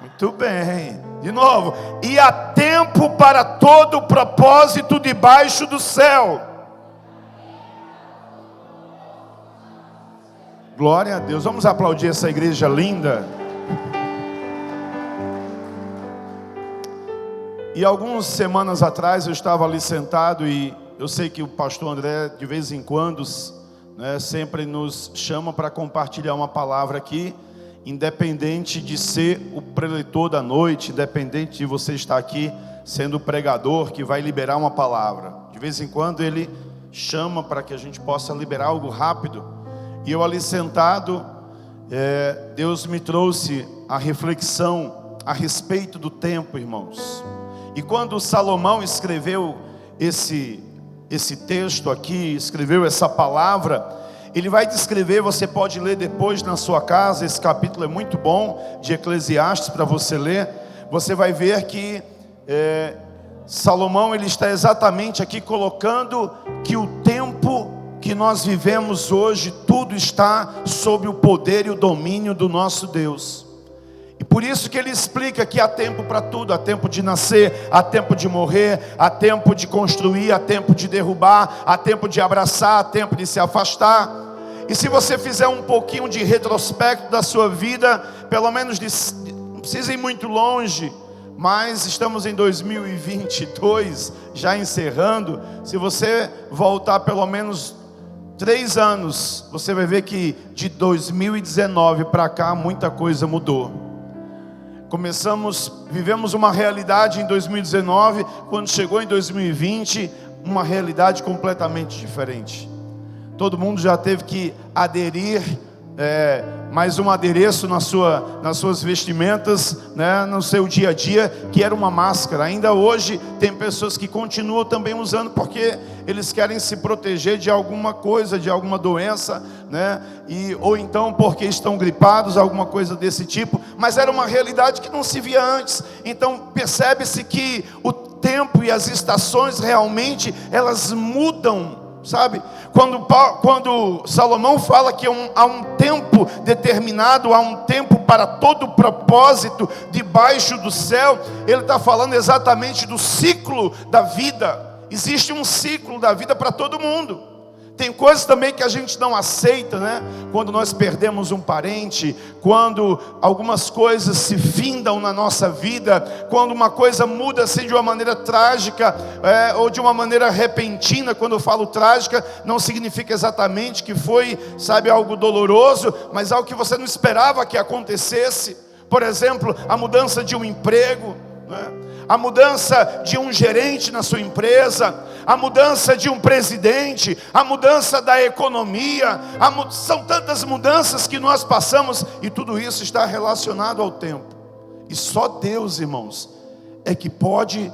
Muito bem. De novo. E há tempo para todo o propósito debaixo do céu. Glória a Deus. Vamos aplaudir essa igreja linda. E algumas semanas atrás eu estava ali sentado e eu sei que o pastor André de vez em quando, né, sempre nos chama para compartilhar uma palavra aqui, independente de ser o preletor da noite, independente de você estar aqui sendo o pregador que vai liberar uma palavra. De vez em quando ele chama para que a gente possa liberar algo rápido. E eu ali sentado, Deus me trouxe a reflexão a respeito do tempo, irmãos. E quando Salomão escreveu esse texto aqui, escreveu essa palavra, ele vai descrever, você pode ler depois na sua casa, esse capítulo é muito bom, de Eclesiastes, para você ler. Você vai ver que Salomão, ele está exatamente aqui colocando que o tempo que nós vivemos hoje, tudo está sob o poder e o domínio do nosso Deus. E por isso que ele explica que há tempo para tudo, há tempo de nascer, há tempo de morrer, há tempo de construir, há tempo de derrubar, há tempo de abraçar, há tempo de se afastar. E se você fizer um pouquinho de retrospecto da sua vida, pelo menos não precisa ir muito longe, mas estamos em 2022, já encerrando. Se você voltar pelo menos 3 anos, você vai ver que de 2019 para cá muita coisa mudou. Vivemos uma realidade em 2019, quando chegou em 2020, uma realidade completamente diferente. Todo mundo já teve que aderir, mais um adereço nas suas vestimentas, né, no seu dia a dia, que era uma máscara. Ainda hoje tem pessoas que continuam também usando, porque eles querem se proteger de alguma coisa, de alguma doença, né, ou então porque estão gripados, alguma coisa desse tipo. Mas era uma realidade que não se via antes. Então percebe-se que o tempo e as estações realmente elas mudam. Sabe, quando Salomão fala que há um tempo determinado, há um tempo para todo propósito debaixo do céu, ele está falando exatamente do ciclo da vida. Existe um ciclo da vida para todo mundo. Tem coisas também que a gente não aceita, né? Quando nós perdemos um parente, quando algumas coisas se findam na nossa vida, quando uma coisa muda assim de uma maneira trágica, ou de uma maneira repentina. Quando eu falo trágica, não significa exatamente que foi, sabe, algo doloroso, mas algo que você não esperava que acontecesse. Por exemplo, a mudança de um emprego, né? A mudança de um gerente na sua empresa, a mudança de um presidente, a mudança da economia, são tantas mudanças que nós passamos, e tudo isso está relacionado ao tempo. E só Deus, irmãos, é que pode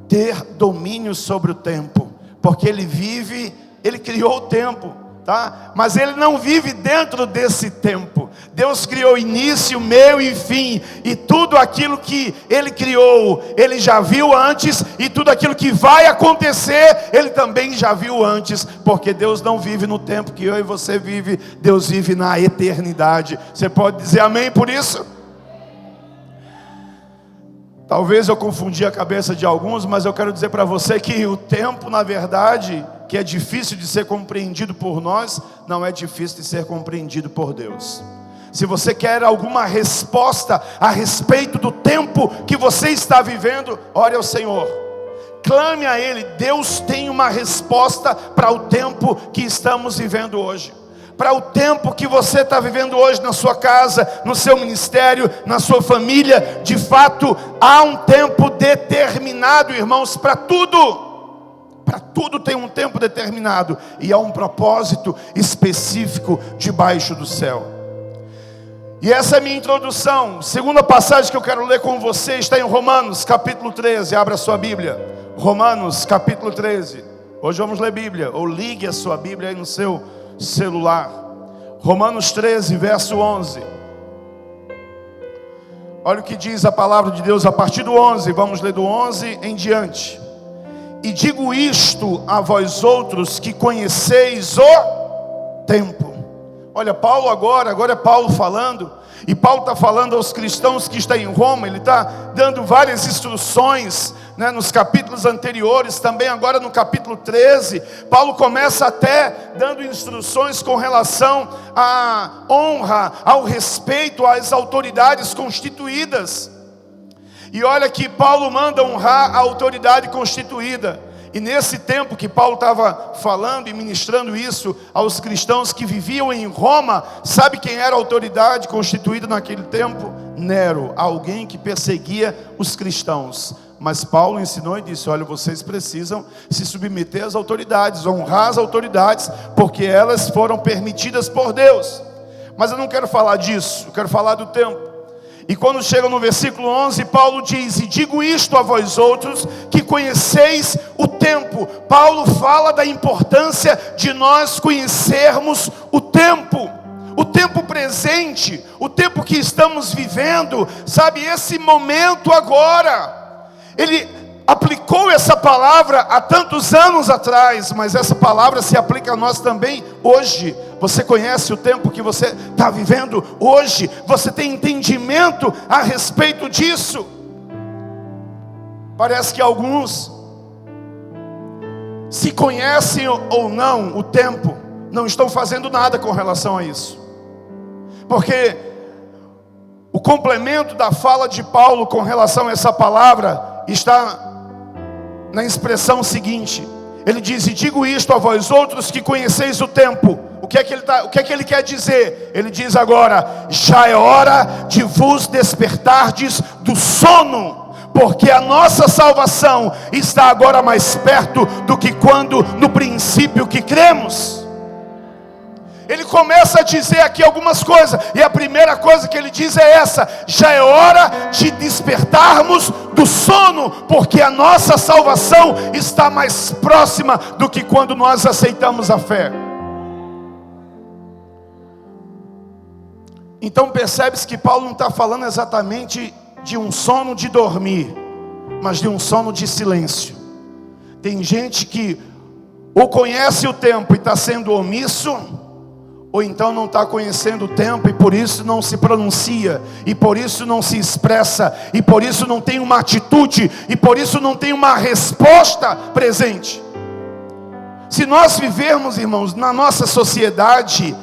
ter domínio sobre o tempo, porque Ele criou o tempo, tá? Mas Ele não vive dentro desse tempo. Deus criou início, meio e fim, e tudo aquilo que Ele criou, Ele já viu antes, e tudo aquilo que vai acontecer, Ele também já viu antes, porque Deus não vive no tempo que eu e você vive, Deus vive na eternidade. Você pode dizer amém por isso? Talvez eu confundi a cabeça de alguns, mas eu quero dizer para você que o tempo, na verdade, que é difícil de ser compreendido por nós, não é difícil de ser compreendido por Deus. Se você quer alguma resposta a respeito do tempo que você está vivendo, ore ao Senhor, clame a Ele. Deus tem uma resposta para o tempo que estamos vivendo hoje, para o tempo que você está vivendo hoje na sua casa, no seu ministério, na sua família. De fato, há um tempo determinado, irmãos, para tudo. Para tudo tem um tempo determinado, e há um propósito específico debaixo do céu. E essa é a minha introdução. Segunda passagem que eu quero ler com você está em Romanos capítulo 13. Abra a sua Bíblia. Romanos capítulo 13. Hoje vamos ler Bíblia, ou ligue a sua Bíblia aí no seu celular. Romanos 13, verso 11. Olha o que diz a palavra de Deus a partir do 11. Vamos ler do 11 em diante. E digo isto a vós outros que conheceis o tempo. Olha, Paulo agora é Paulo falando, e Paulo está falando aos cristãos que estão em Roma. Ele está dando várias instruções, né, nos capítulos anteriores, também agora no capítulo 13, Paulo começa até dando instruções com relação à honra, ao respeito às autoridades constituídas. E olha que Paulo manda honrar a autoridade constituída. E nesse tempo que Paulo estava falando e ministrando isso aos cristãos que viviam em Roma, sabe quem era a autoridade constituída naquele tempo? Nero, alguém que perseguia os cristãos. Mas Paulo ensinou e disse: olha, vocês precisam se submeter às autoridades, honrar as autoridades, porque elas foram permitidas por Deus. Mas eu não quero falar disso, eu quero falar do tempo. E quando chega no versículo 11, Paulo diz: e digo isto a vós outros, que conheceis o tempo. Paulo fala da importância de nós conhecermos o tempo presente, o tempo que estamos vivendo, sabe, esse momento agora. Ele aplicou essa palavra há tantos anos atrás, mas essa palavra se aplica a nós também hoje. Você conhece o tempo que você está vivendo hoje? Você tem entendimento a respeito disso? Parece que alguns, se conhecem ou não o tempo, não estão fazendo nada com relação a isso. Porque o complemento da fala de Paulo com relação a essa palavra está na expressão seguinte. Ele diz: e digo isto a vós outros que conheceis o tempo. O que é que ele quer dizer? Ele diz agora: já é hora de vos despertardes do sono, porque a nossa salvação está agora mais perto do que quando no princípio que cremos. Ele começa a dizer aqui algumas coisas, e a primeira coisa que ele diz é essa: já é hora de despertarmos do sono, porque a nossa salvação está mais próxima do que quando nós aceitamos a fé. Então percebe-se que Paulo não está falando exatamente de um sono de dormir, mas de um sono de silêncio. Tem gente que ou conhece o tempo e está sendo omisso, ou então não está conhecendo o tempo e por isso não se pronuncia, e por isso não se expressa, e por isso não tem uma atitude, e por isso não tem uma resposta presente. Se nós vivermos, irmãos, na nossa sociedade,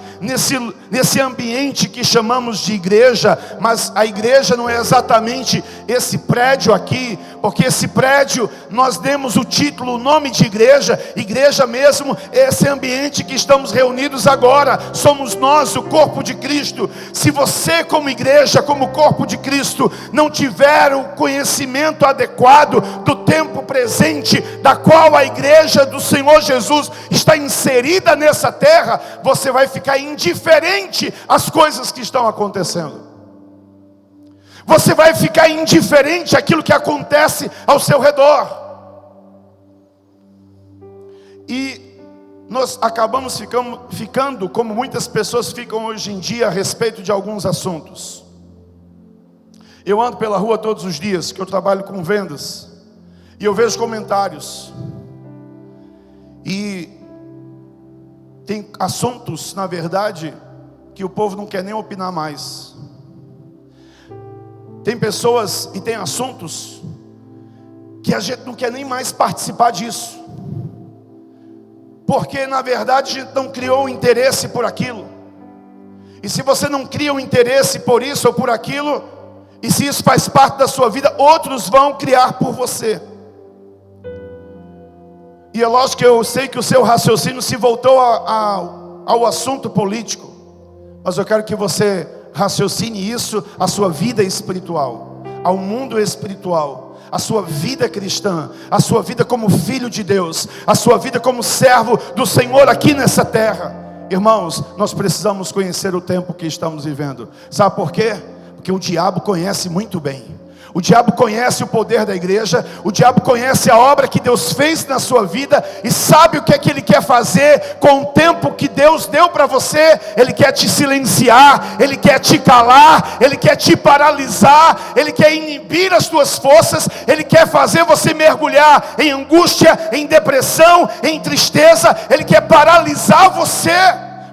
nesse ambiente que chamamos de igreja, mas a igreja não é exatamente esse prédio aqui, porque esse prédio nós demos o título, o nome de igreja. Igreja mesmo é esse ambiente que estamos reunidos agora, somos nós, o corpo de Cristo. Se você como igreja, como corpo de Cristo, não tiver o conhecimento adequado do tempo presente, da qual a igreja do Senhor Jesus está inserida nessa terra, você vai ficar indiferente às coisas que estão acontecendo. Você vai ficar indiferente àquilo que acontece ao seu redor. E nós acabamos ficando como muitas pessoas ficam hoje em dia a respeito de alguns assuntos. Eu ando pela rua todos os dias, que eu trabalho com vendas, e eu vejo comentários. E tem assuntos, na verdade, que o povo não quer nem opinar mais. Tem pessoas e tem assuntos que a gente não quer nem mais participar disso, porque na verdade a gente não criou um interesse por aquilo. E se você não cria um interesse por isso ou por aquilo, e se isso faz parte da sua vida, outros vão criar por você. E é lógico que eu sei que o seu raciocínio se voltou ao assunto político, mas eu quero que você raciocine isso à sua vida espiritual, ao mundo espiritual, à sua vida cristã, à sua vida como filho de Deus, à sua vida como servo do Senhor aqui nessa terra. Irmãos, nós precisamos conhecer o tempo que estamos vivendo. Sabe por quê? Porque o diabo conhece muito bem. O diabo conhece o poder da igreja, o diabo conhece a obra que Deus fez na sua vida e sabe o que é que ele quer fazer com o tempo que Deus deu para você. Ele quer te silenciar, ele quer te calar, ele quer te paralisar, ele quer inibir as tuas forças, ele quer fazer você mergulhar em angústia, em depressão, em tristeza, ele quer paralisar você.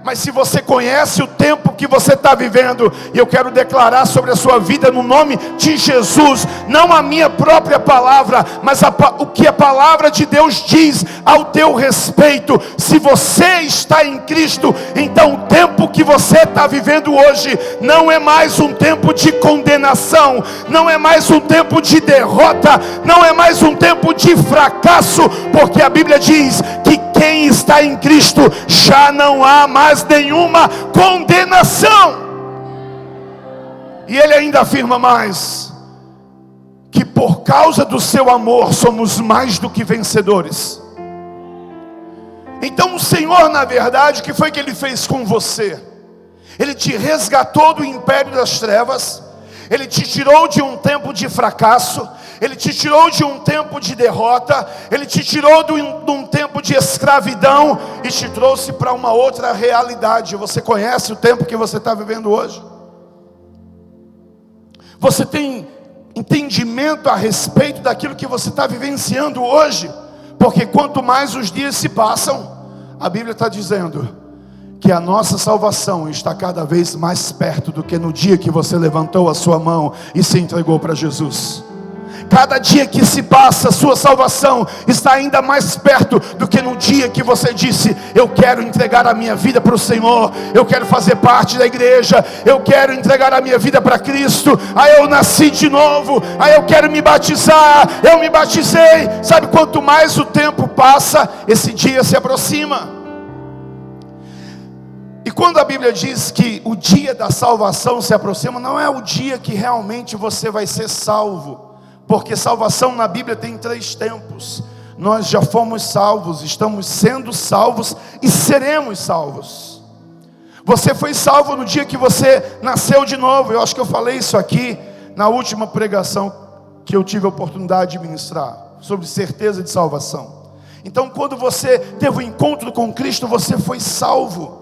Mas se você conhece o tempo que você está vivendo, e eu quero declarar sobre a sua vida no nome de Jesus, não a minha própria palavra, mas o que a palavra de Deus diz ao teu respeito. Se você está em Cristo, então o tempo que você está vivendo hoje não é mais um tempo de condenação, não é mais um tempo de derrota, não é mais um tempo de fracasso, porque a Bíblia diz que quem está em Cristo já não há mais nenhuma condenação. E ele ainda afirma mais, que por causa do seu amor somos mais do que vencedores. Então o Senhor, na verdade, o que foi que Ele fez com você? Ele te resgatou do império das trevas, Ele te tirou de um tempo de fracasso, Ele te tirou de um tempo de derrota, Ele te tirou de um tempo de escravidão e te trouxe para uma outra realidade. Você conhece o tempo que você está vivendo hoje? Você tem entendimento a respeito daquilo que você está vivenciando hoje? Porque quanto mais os dias se passam, a Bíblia está dizendo que a nossa salvação está cada vez mais perto do que no dia que você levantou a sua mão e se entregou para Jesus. Cada dia que se passa, a sua salvação está ainda mais perto do que no dia que você disse: eu quero entregar a minha vida para o Senhor, eu quero fazer parte da igreja, eu quero entregar a minha vida para Cristo, aí eu nasci de novo, aí eu quero me batizar, eu me batizei. Sabe, quanto mais o tempo passa, esse dia se aproxima. E quando a Bíblia diz que o dia da salvação se aproxima, não é o dia que realmente você vai ser salvo, porque salvação na Bíblia tem 3 tempos. Nós já fomos salvos, estamos sendo salvos e seremos salvos. Você foi salvo no dia que você nasceu de novo. Eu acho que eu falei isso aqui na última pregação que eu tive a oportunidade de ministrar, sobre certeza de salvação. Então, quando você teve um encontro com Cristo, você foi salvo.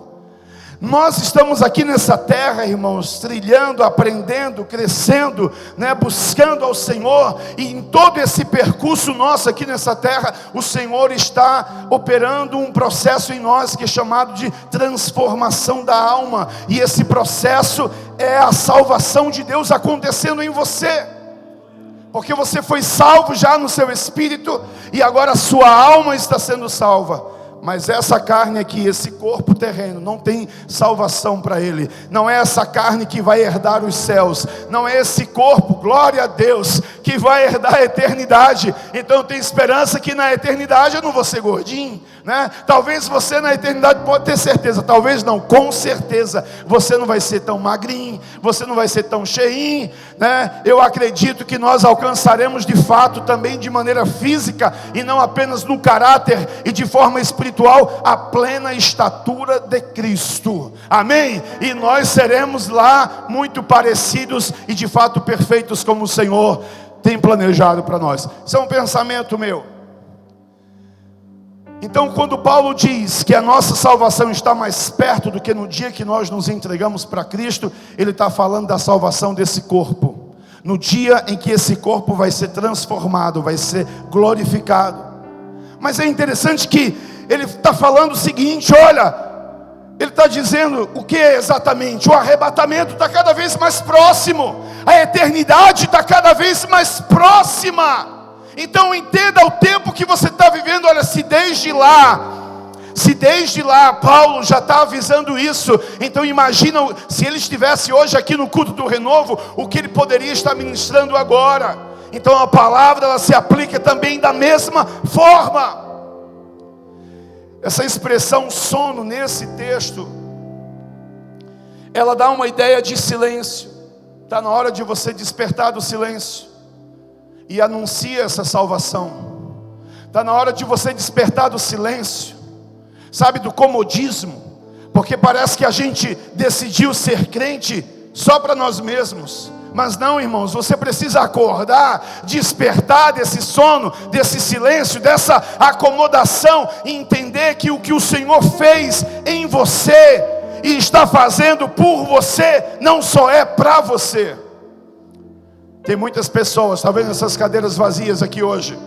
Nós estamos aqui nessa terra, irmãos, trilhando, aprendendo, crescendo, buscando ao Senhor. E em todo esse percurso nosso aqui nessa terra, o Senhor está operando um processo em nós que é chamado de transformação da alma. E esse processo é a salvação de Deus acontecendo em você. Porque você foi salvo já no seu espírito, e agora a sua alma está sendo salva. Mas essa carne aqui, esse corpo terreno, não tem salvação para ele. Não é essa carne que vai herdar os céus. Não é esse corpo, glória a Deus, que vai herdar a eternidade. Então eu tenho esperança que na eternidade eu não vou ser gordinho, Talvez você na eternidade, pode ter certeza, talvez não, com certeza, você não vai ser tão magrinho, você não vai ser tão cheinho, Eu acredito que nós alcançaremos de fato também de maneira física, e não apenas no caráter e de forma espiritual, a plena estatura de Cristo, amém? E nós seremos lá muito parecidos e de fato perfeitos como o Senhor tem planejado para nós. Isso é um pensamento meu. Então, quando Paulo diz que a nossa salvação está mais perto do que no dia que nós nos entregamos para Cristo, ele está falando da salvação desse corpo, no dia em que esse corpo vai ser transformado, vai ser glorificado. Mas é interessante que ele está falando o seguinte, olha, ele está dizendo o que exatamente? O arrebatamento está cada vez mais próximo, a eternidade está cada vez mais próxima. Então entenda o tempo que você está vivendo. Olha, se desde lá Paulo já está avisando isso, então imagina se ele estivesse hoje aqui no culto do renovo, o que ele poderia estar ministrando agora. Então a palavra, ela se aplica também da mesma forma. Essa expressão sono nesse texto, ela dá uma ideia de silêncio. Está na hora de você despertar do silêncio e anuncia essa salvação. Está na hora de você despertar do silêncio, sabe, do comodismo, porque parece que a gente decidiu ser crente só para nós mesmos. Mas não, irmãos, você precisa acordar, despertar desse sono, desse silêncio, dessa acomodação, e entender que o que o Senhor fez em você e está fazendo por você, não só é para você. Tem muitas pessoas, está vendo essas cadeiras vazias aqui hoje?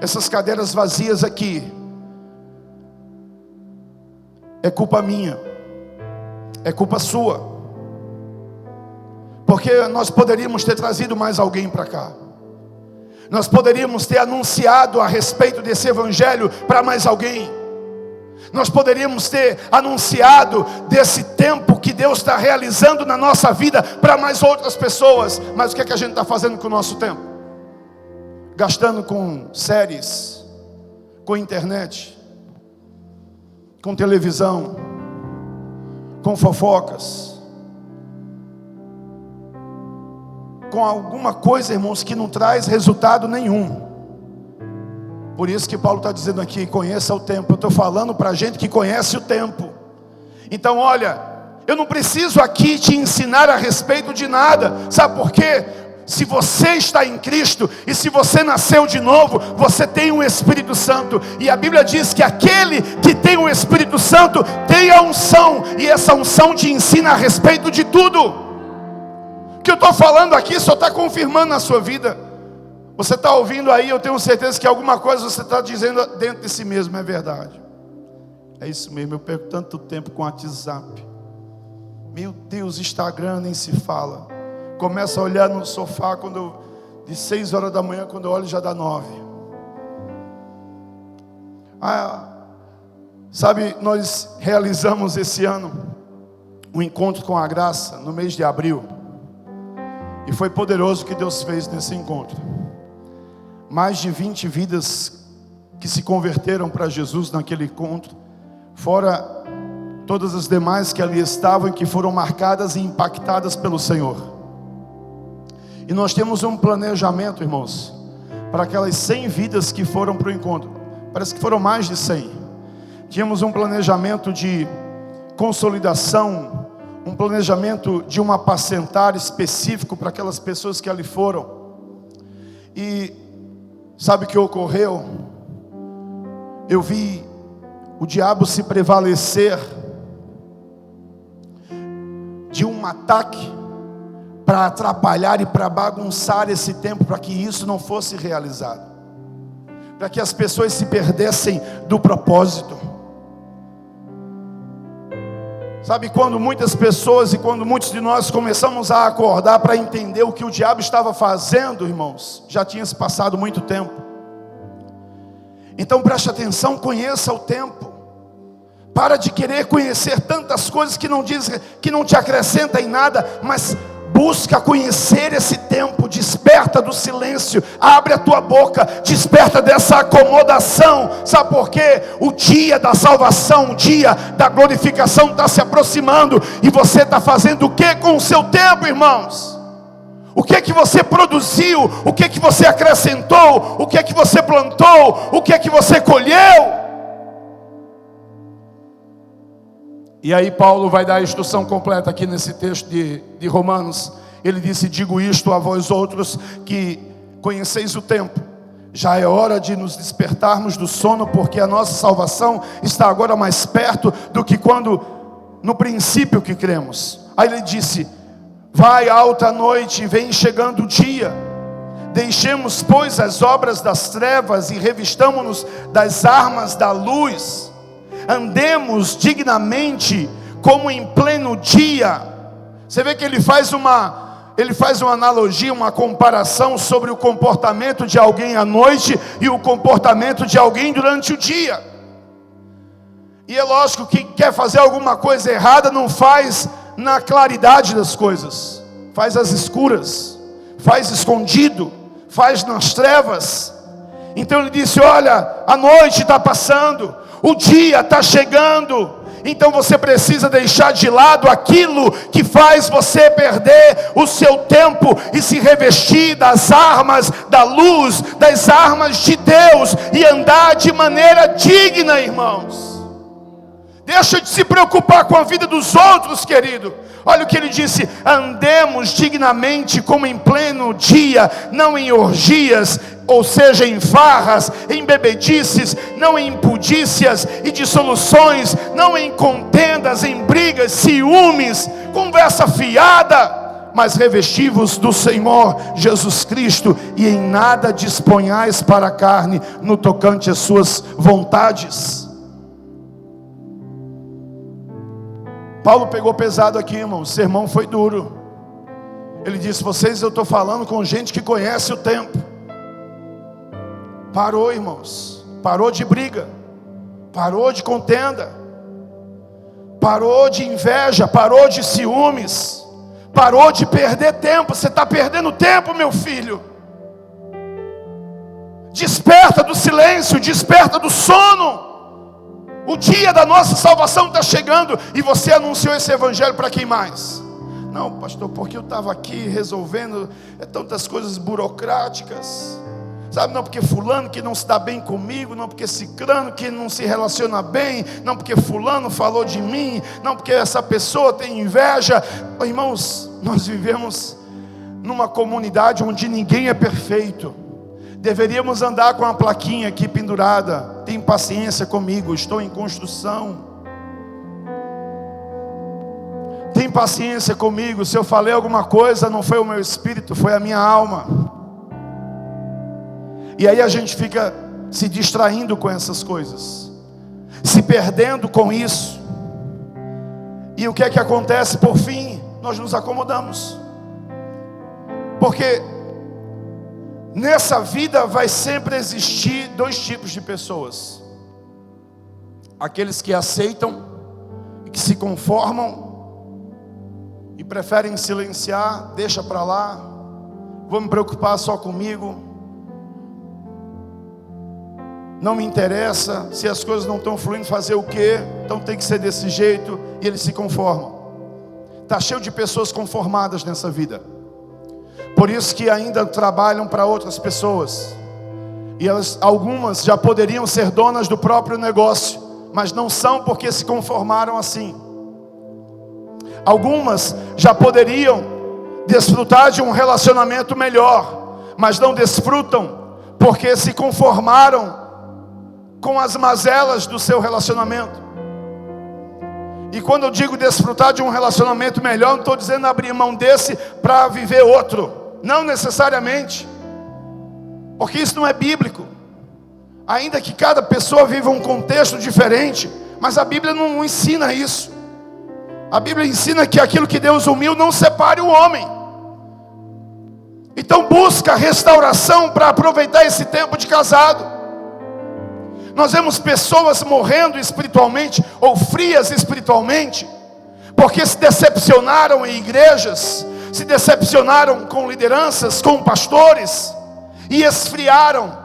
Essas cadeiras vazias aqui, é culpa minha. é culpa sua. Porque nós poderíamos ter trazido mais alguém para cá. Nós poderíamos ter anunciado a respeito desse evangelho para mais alguém. Nós poderíamos ter anunciado desse tempo que Deus está realizando na nossa vida para mais outras pessoas. Mas o que é que a gente está fazendo com o nosso tempo? Gastando com séries, com internet, com televisão, com fofocas, com alguma coisa, irmãos, que não traz resultado nenhum. Por isso que Paulo está dizendo aqui, conheça o tempo. Eu estou falando para gente que conhece o tempo. Então olha, eu não preciso aqui te ensinar a respeito de nada. Sabe por quê? Se você está em Cristo e se você nasceu de novo, você tem o Espírito Santo. E a Bíblia diz que aquele que tem o Espírito Santo tem a unção. E essa unção te ensina a respeito de tudo. O que eu estou falando aqui só está confirmando na sua vida. Você está ouvindo aí, eu tenho certeza que alguma coisa você está dizendo dentro de si mesmo, é verdade. É isso mesmo, eu perco tanto tempo com o WhatsApp. Meu Deus, Instagram nem se fala. Começa a olhar no sofá de 6 horas da manhã, quando eu olho já dá 9. Sabe, nós realizamos esse ano um encontro com a graça no mês de abril. E foi poderoso o que Deus fez nesse encontro. Mais de 20 vidas que se converteram para Jesus naquele encontro. Fora todas as demais que ali estavam e que foram marcadas e impactadas pelo Senhor. E nós temos um planejamento, irmãos, para aquelas 100 vidas que foram para o encontro. Parece que foram mais de 100. Tínhamos um planejamento de consolidação, um planejamento de um apacentar específico para aquelas pessoas que ali foram. E sabe o que ocorreu? Eu vi o diabo se prevalecer de um ataque para atrapalhar e para bagunçar esse tempo, para que isso não fosse realizado, para que as pessoas se perdessem do propósito. Sabe, quando muitas pessoas e quando muitos de nós começamos a acordar para entender o que o diabo estava fazendo, irmãos, já tinha se passado muito tempo. Então preste atenção, conheça o tempo. Para de querer conhecer tantas coisas que não te acrescenta em nada, mas busca conhecer esse tempo. Desperta do silêncio, abre a tua boca, desperta dessa acomodação. Sabe por quê? O dia da salvação, o dia da glorificação está se aproximando. E você está fazendo o que com o seu tempo, irmãos? O que é que você produziu? O que é que você acrescentou? O que é que você plantou? O que é que você colheu? E aí Paulo vai dar a instrução completa aqui nesse texto de Romanos. Ele disse: digo isto a vós outros que conheceis o tempo. Já é hora de nos despertarmos do sono, porque a nossa salvação está agora mais perto do que quando no princípio que cremos. Aí ele disse: vai alta noite, vem chegando o dia. Deixemos, pois, as obras das trevas e revistamo-nos das armas da luz. Andemos dignamente como em pleno dia. Você vê que ele faz uma analogia, uma comparação sobre o comportamento de alguém à noite e o comportamento de alguém durante o dia. E é lógico que quem quer fazer alguma coisa errada não faz na claridade das coisas, faz às escuras, faz escondido, faz nas trevas. Então ele disse: olha, a noite está passando, o dia está chegando. Então você precisa deixar de lado aquilo que faz você perder o seu tempo e se revestir das armas da luz, das armas de Deus, e andar de maneira digna, irmãos. Deixa de se preocupar com a vida dos outros, querido. Olha o que ele disse: andemos dignamente como em pleno dia, não em orgias, ou seja, em farras, em bebedices, não em impudícias e dissoluções, não em contendas, em brigas, ciúmes, conversa fiada, mas revesti-vos do Senhor Jesus Cristo, e em nada disponhais para a carne no tocante às suas vontades. Paulo pegou pesado aqui, irmão. O sermão foi duro. Ele disse: eu estou falando com gente que conhece o tempo. Parou, irmãos. Parou de briga. Parou de contenda. Parou de inveja. Parou de ciúmes. Parou de perder tempo. Você está perdendo tempo, meu filho. Desperta do silêncio. Desperta do sono. O dia da nossa salvação está chegando. E você anunciou esse evangelho para quem mais? Não, pastor, porque eu estava aqui resolvendo tantas coisas burocráticas. Sabe, não porque fulano que não se dá bem comigo, não porque ciclano que não se relaciona bem, não porque fulano falou de mim, não porque essa pessoa tem inveja. Irmãos, nós vivemos numa comunidade onde ninguém é perfeito. Deveríamos andar com uma plaquinha aqui pendurada: tem paciência comigo, estou em construção. Tem paciência comigo, se eu falei alguma coisa, não foi o meu espírito, foi a minha alma. E aí a gente fica se distraindo com essas coisas, se perdendo com isso. E o que é que acontece? Por fim, nós nos acomodamos. Porque nessa vida vai sempre existir dois tipos de pessoas: aqueles que aceitam e que se conformam e preferem silenciar, deixa para lá, vou me preocupar só comigo, não me interessa, se as coisas não estão fluindo, fazer o quê? Então tem que ser desse jeito, e eles se conformam. Está cheio de pessoas conformadas nessa vida, por isso que ainda trabalham para outras pessoas, e algumas já poderiam ser donas do próprio negócio, mas não são porque se conformaram assim. Algumas já poderiam desfrutar de um relacionamento melhor, mas não desfrutam porque se conformaram com as mazelas do seu relacionamento. E quando eu digo desfrutar de um relacionamento melhor, não estou dizendo abrir mão desse para viver outro, não necessariamente, porque isso não é bíblico. Ainda que cada pessoa viva um contexto diferente, mas a Bíblia não ensina isso. A Bíblia ensina que aquilo que Deus uniu não separe o homem. Então busca restauração para aproveitar esse tempo de casado. Nós vemos pessoas morrendo espiritualmente, ou frias espiritualmente, porque se decepcionaram em igrejas, se decepcionaram com lideranças, com pastores, e esfriaram.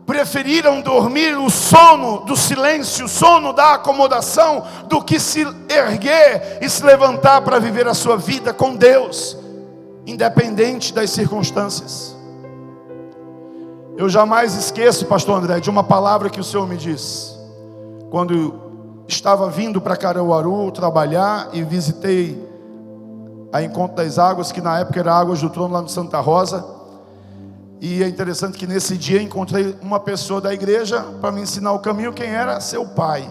Preferiram dormir o sono do silêncio, o sono da acomodação, do que se erguer e se levantar para viver a sua vida com Deus, independente das circunstâncias. Eu jamais esqueço, pastor André, de uma palavra que o Senhor me disse, quando estava vindo para Caruaru trabalhar e visitei a Encontro das Águas, que na época era Águas do Trono lá no Santa Rosa. E é interessante que nesse dia encontrei uma pessoa da igreja para me ensinar o caminho. Quem era? Seu pai.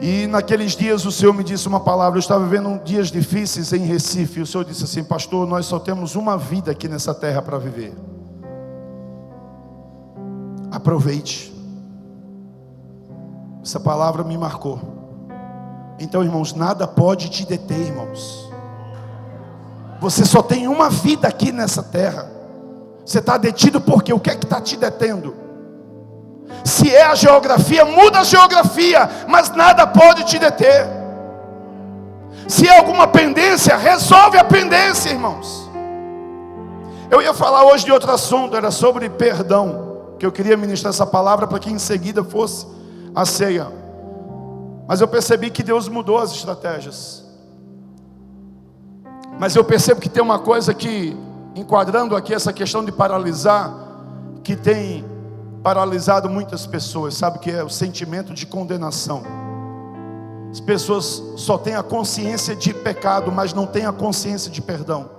E naqueles dias o Senhor me disse uma palavra. Eu estava vivendo dias difíceis em Recife. E o Senhor disse assim: pastor, nós só temos uma vida aqui nessa terra para viver. Aproveite. Essa palavra me marcou. Então, irmãos, nada pode te deter, irmãos. Você só tem uma vida aqui nessa terra. Você está detido porque o que é que está te detendo? Se é a geografia, muda a geografia, mas nada pode te deter. Se é alguma pendência, resolve a pendência, irmãos. Eu ia falar hoje de outro assunto, era sobre perdão, que eu queria ministrar essa palavra para que em seguida fosse a ceia. Mas eu percebi que Deus mudou as estratégias. Mas eu percebo que tem uma coisa que, enquadrando aqui essa questão de paralisar, que tem paralisado muitas pessoas, sabe o que é? O sentimento de condenação. As pessoas só têm a consciência de pecado, mas não têm a consciência de perdão.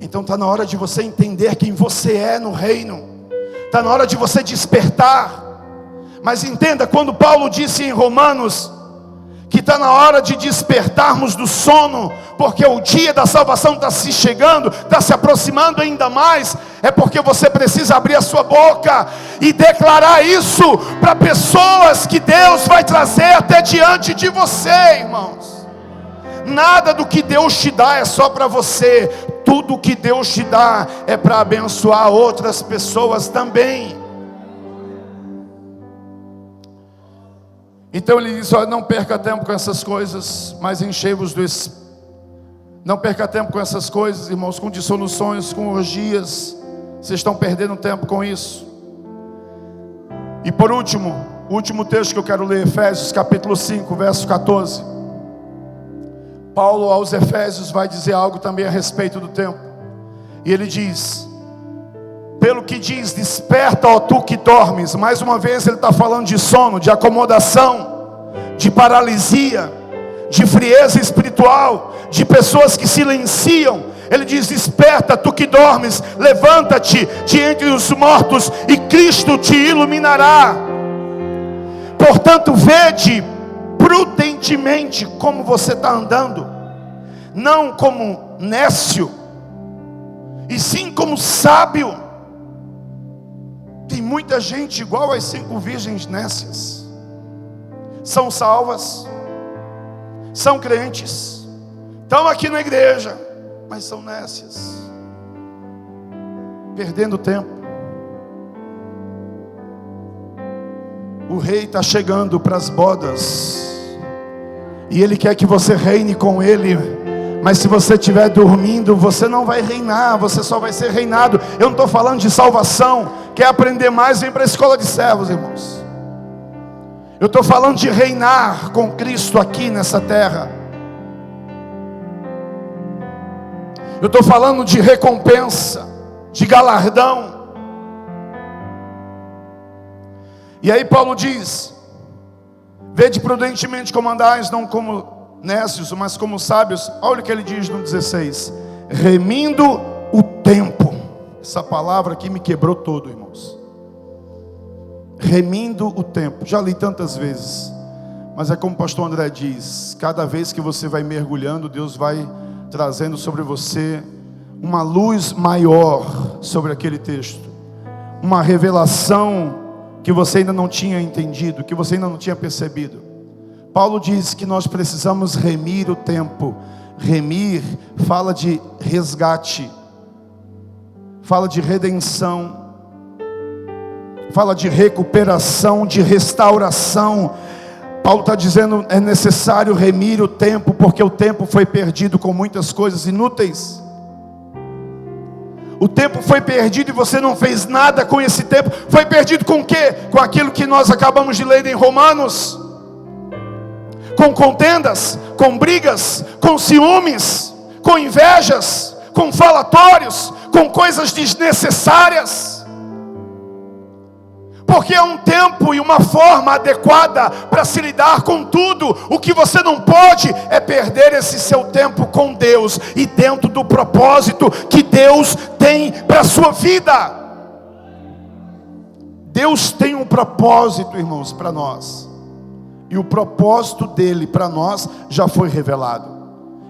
Então está na hora de você entender quem você é no reino. Está na hora de você despertar. Mas entenda, quando Paulo disse em Romanos que está na hora de despertarmos do sono, porque o dia da salvação está se chegando, está se aproximando ainda mais. É porque você precisa abrir a sua boca e declarar isso para pessoas que Deus vai trazer até diante de você, irmãos. Nada do que Deus te dá é só para você. Tudo que Deus te dá é para abençoar outras pessoas também. Então ele diz: olha, não perca tempo com essas coisas, mas enchei-vos do Espírito. Não perca tempo com essas coisas, irmãos, com dissoluções, com orgias. Vocês estão perdendo tempo com isso. E por último, o último texto que eu quero ler, Efésios capítulo 5, verso 14. Paulo aos Efésios vai dizer algo também a respeito do tempo. E ele diz: pelo que diz, desperta, ó tu que dormes. Mais uma vez ele está falando de sono, de acomodação, de paralisia, de frieza espiritual, de pessoas que silenciam. Ele diz: desperta, tu que dormes, levanta-te de entre os mortos e Cristo te iluminará. Portanto, vede prudentemente como você está andando, não como nécio, e sim como sábio. Tem muita gente igual às 5 virgens nécias. São salvas, são crentes, estão aqui na igreja, mas são nécias, perdendo tempo. O rei está chegando para as bodas, e ele quer que você reine com ele. Mas se você estiver dormindo, você não vai reinar, você só vai ser reinado. Eu não estou falando de salvação. Quer aprender mais? Vem para a escola de servos, irmãos. Eu estou falando de reinar com Cristo aqui nessa terra. Eu estou falando de recompensa, de galardão. E aí Paulo diz: vede prudentemente como andais, não como nécios, mas como sábios. Olha o que ele diz no 16: remindo o tempo. Essa palavra aqui me quebrou todo, irmãos. Remindo o tempo. Já li tantas vezes, mas é como o pastor André diz: cada vez que você vai mergulhando, Deus vai trazendo sobre você uma luz maior sobre aquele texto, uma revelação que você ainda não tinha entendido, que você ainda não tinha percebido. Paulo diz que nós precisamos remir o tempo. Remir fala de resgate, fala de redenção, fala de recuperação, de restauração. Paulo está dizendo: é necessário remir o tempo, porque o tempo foi perdido com muitas coisas inúteis. O tempo foi perdido e você não fez nada com esse tempo. Foi perdido com o quê? Com aquilo que nós acabamos de ler em Romanos. Com contendas, com brigas, com ciúmes, com invejas, com falatórios, com coisas desnecessárias. Porque é um tempo e uma forma adequada para se lidar com tudo. O que você não pode é perder esse seu tempo com Deus e dentro do propósito que Deus tem para a sua vida. Deus tem um propósito, irmãos, para nós. E o propósito dele para nós já foi revelado.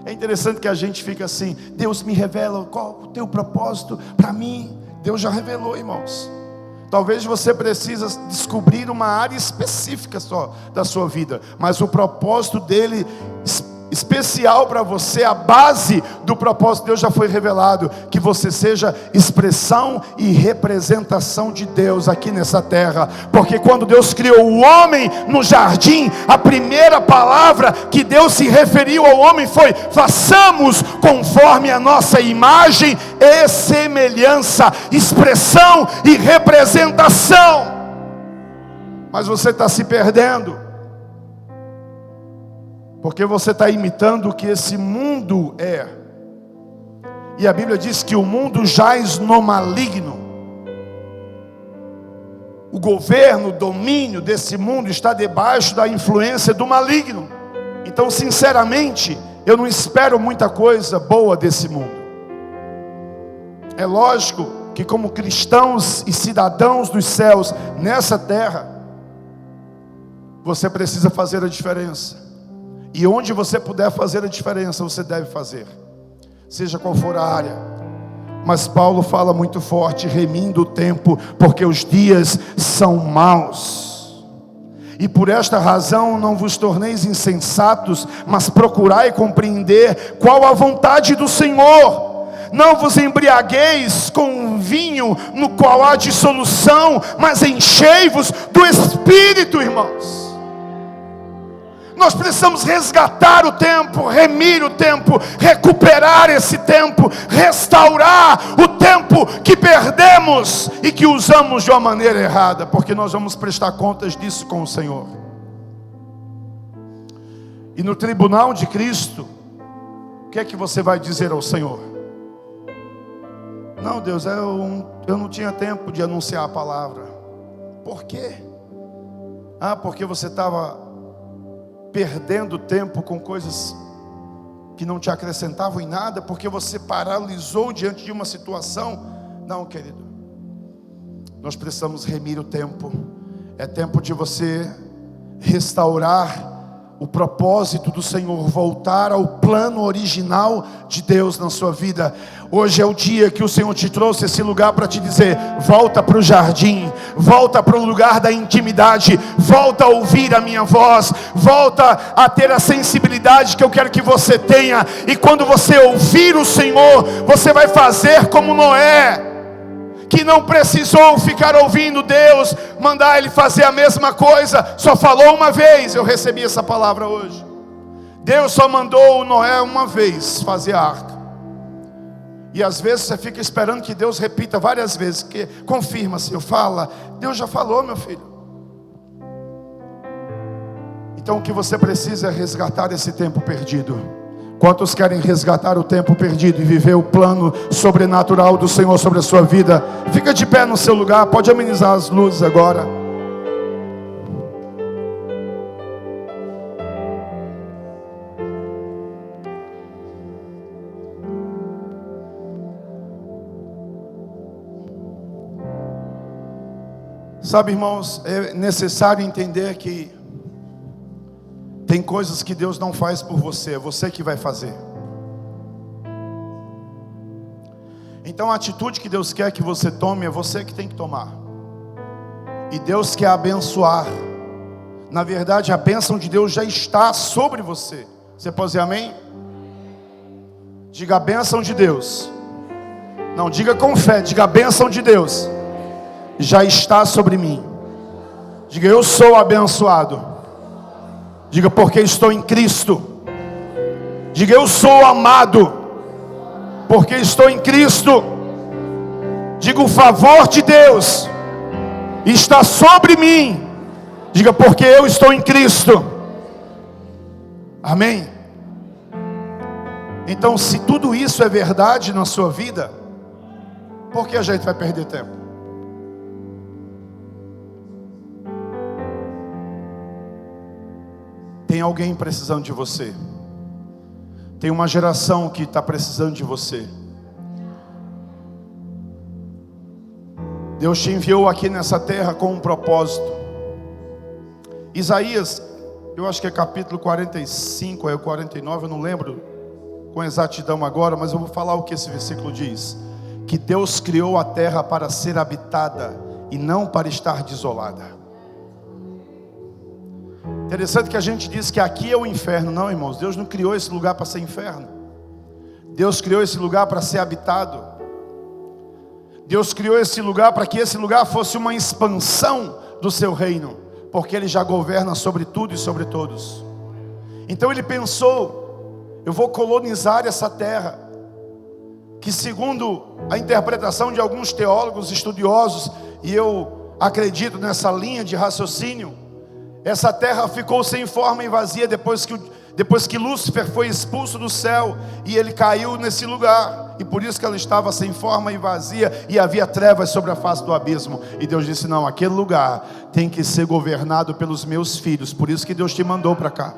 É interessante que a gente fica assim: Deus me revela qual o teu propósito para mim. Deus já revelou, irmãos. Talvez você precise descobrir uma área específica só da sua vida, mas o propósito dele especial para você, a base do propósito de Deus já foi revelado, que você seja expressão e representação de Deus aqui nessa terra. Porque quando Deus criou o homem no jardim, a primeira palavra que Deus se referiu ao homem foi: façamos conforme a nossa imagem e semelhança, expressão e representação. Mas você está se perdendo, porque você está imitando o que esse mundo é. E a Bíblia diz que o mundo jaz no maligno. O governo, o domínio desse mundo está debaixo da influência do maligno. Então, sinceramente, eu não espero muita coisa boa desse mundo. É lógico que como cristãos e cidadãos dos céus nessa terra, você precisa fazer a diferença. E onde você puder fazer a diferença, você deve fazer, seja qual for a área. Mas Paulo fala muito forte: remindo o tempo, porque os dias são maus. E por esta razão não vos torneis insensatos, mas procurai compreender qual a vontade do Senhor. Não vos embriagueis com vinho no qual há dissolução, mas enchei-vos do Espírito, irmãos. Nós precisamos resgatar o tempo, remir o tempo, recuperar esse tempo, restaurar o tempo que perdemos e que usamos de uma maneira errada, porque nós vamos prestar contas disso com o Senhor. E no tribunal de Cristo, o que é que você vai dizer ao Senhor? Não, Deus, eu não tinha tempo de anunciar a palavra. Por quê? Porque você estava perdendo tempo com coisas que não te acrescentavam em nada, porque você paralisou diante de uma situação. Não, querido, nós precisamos remir o tempo. É tempo de você restaurar o propósito do Senhor, voltar ao plano original de Deus na sua vida. Hoje é o dia que o Senhor te trouxe esse lugar para te dizer: volta para o jardim, volta para o lugar da intimidade, volta a ouvir a minha voz, volta a ter a sensibilidade que eu quero que você tenha. E quando você ouvir o Senhor, você vai fazer como Noé, que não precisou ficar ouvindo Deus mandar ele fazer a mesma coisa, só falou uma vez. Eu recebi essa palavra hoje. Deus só mandou o Noé uma vez fazer a arca. E às vezes você fica esperando que Deus repita várias vezes, que confirma, Senhor, fala. Deus já falou, meu filho. Então o que você precisa é resgatar esse tempo perdido. Quantos querem resgatar o tempo perdido e viver o plano sobrenatural do Senhor sobre a sua vida? Fica de pé no seu lugar, pode amenizar as luzes agora. Sabe, irmãos, é necessário entender que tem coisas que Deus não faz por você, é você que vai fazer. Então a atitude que Deus quer que você tome, é você que tem que tomar. E Deus quer abençoar. Na verdade, a bênção de Deus já está sobre você. Você pode dizer amém? Diga: a bênção de Deus. Não, diga com fé, diga: a bênção de Deus já está sobre mim. Diga: eu sou abençoado. Diga: porque estou em Cristo. Diga: eu sou amado, porque estou em Cristo. Diga: o favor de Deus está sobre mim. Diga: porque eu estou em Cristo. Amém? Então, se tudo isso é verdade na sua vida, por que a gente vai perder tempo? Tem alguém precisando de você. Tem uma geração que está precisando de você. Deus te enviou aqui nessa terra com um propósito. Isaías, eu acho que é capítulo 45, é o 49, eu não lembro com exatidão agora, mas eu vou falar o que esse versículo diz. Que Deus criou a terra para ser habitada e não para estar desolada. Interessante que a gente diz que aqui é o inferno. Não, irmãos, Deus não criou esse lugar para ser inferno. Deus criou esse lugar para ser habitado. Deus criou esse lugar para que esse lugar fosse uma expansão do seu reino, porque Ele já governa sobre tudo e sobre todos. Então Ele pensou: eu vou colonizar essa terra, que segundo a interpretação de alguns teólogos estudiosos, e eu acredito nessa linha de raciocínio, essa terra ficou sem forma e vazia depois que Lúcifer foi expulso do céu e ele caiu nesse lugar. E por isso que ela estava sem forma e vazia, e havia trevas sobre a face do abismo. E Deus disse: não, aquele lugar tem que ser governado pelos meus filhos. Por isso que Deus te mandou para cá.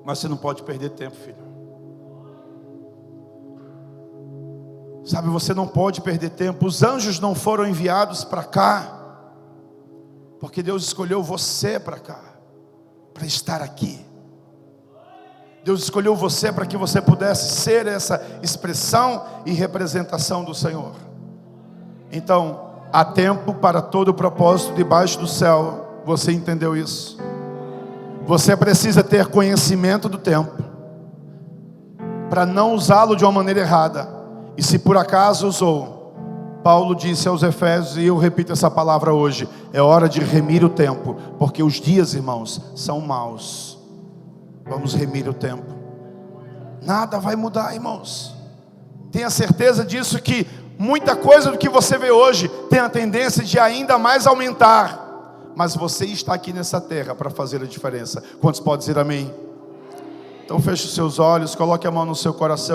Mas você não pode perder tempo, filho. Sabe, você não pode perder tempo. Os anjos não foram enviados para cá Porque Deus escolheu você para cá, para estar aqui. Deus escolheu você para que você pudesse ser essa expressão e representação do Senhor. Então, há tempo para todo propósito debaixo do céu. Você entendeu isso? Você precisa ter conhecimento do tempo, para não usá-lo de uma maneira errada. E se por acaso usou, Paulo disse aos Efésios, e eu repito essa palavra hoje: é hora de remir o tempo, porque os dias, irmãos, são maus. Vamos remir o tempo. Nada vai mudar, irmãos. Tenha certeza disso, que muita coisa do que você vê hoje tem a tendência de ainda mais aumentar. Mas você está aqui nessa terra para fazer a diferença. Quantos podem dizer amém? Então feche os seus olhos, coloque a mão no seu coração.